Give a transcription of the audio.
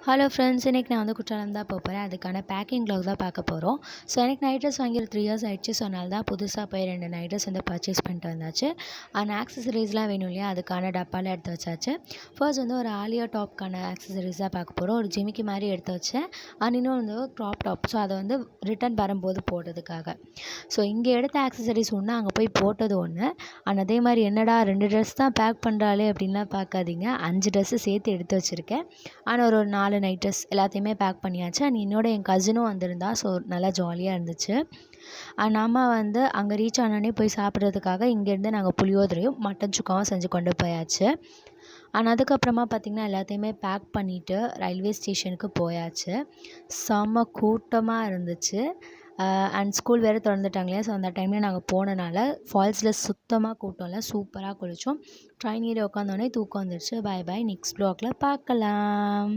Hello friends, இன்றைக்கி நான் வந்து குற்றாலம் தான் போகிறேன். அதுக்கான பேக்கிங் வ்ளாக் தான் பார்க்க போகிறோம். ஸோ எனக்கு நைட் ட்ரெஸ் வாங்கி ஒரு 3 இயர்ஸ் ஆகிடுச்சு. ஸோ அதனால தான் புதுசாக போய் 2 நைட் ட்ரெஸ் வந்து பர்ச்சேஸ் பண்ணிட்டு வந்தாச்சு. அண்ட் ஆக்சசரிஸ்லாம் வேணும் இல்லையா, அதுக்கான டப்பாலாம் எடுத்து வச்சாச்சு. ஃபர்ஸ்ட் வந்து ஒரு ஆலியா டாப்க்கான ஆக்சசரிஸ் தான் பார்க்க போகிறோம். ஒரு ஜிமிக்கி மாதிரி எடுத்து வச்சேன். அண்ட் இன்னொன்று வந்து ஒரு க்ராப் டாப். ஸோ அதை வந்து ரிட்டன் வரும்போது போடுறதுக்காக. ஸோ இங்கே எடுத்த ஆக்சசரிஸ் ஒன்று, அங்கே போய் போட்டது ஒன்று. அண்ட் அதே மாதிரி என்னடா 2 ட்ரெஸ் தான் பேக் பண்ணுறாளே அப்படின்லாம் பார்க்காதீங்க. 5 ட்ரெஸ்ஸு சேர்த்து எடுத்து வச்சுருக்கேன். ஆனால் ஒரு 4 நைட் ட்ரெஸ் எல்லாத்தையுமே பேக் பண்ணியாச்சு. அண்ட் என்னோட என் கசினும் வந்திருந்தா. ஸோ நல்லா ஜாலியாக இருந்துச்சு. அண்ட் நம்ம வந்து அங்கே ரீச் ஆனோடனே போய் சாப்பிட்றதுக்காக இங்கேருந்து நாங்கள் புளியோதரையும் மட்டன் சுக்காவும் செஞ்சு கொண்டு போயாச்சு. அண்ட் அதுக்கப்புறமா பார்த்திங்கன்னா எல்லாத்தையுமே பேக் பண்ணிவிட்டு ரயில்வே ஸ்டேஷனுக்கு போயாச்சு. செம்ம கூட்டமாக இருந்துச்சு. அண்ட் ஸ்கூல் வேறு திறந்துட்டாங்க இல்லையா, ஸோ அந்த டைமில் நாங்கள் போனனால ஃபால்ஸில் சுத்தமாக கூட்டம் இல்லை. சூப்பராக குளித்தோம். ட்ரெயின் ஏறி உட்காந்தோடனே தூக்கம் வந்துடுச்சு. பை பாய், நெக்ஸ்ட் வ்ளாகில் பார்க்கலாம்.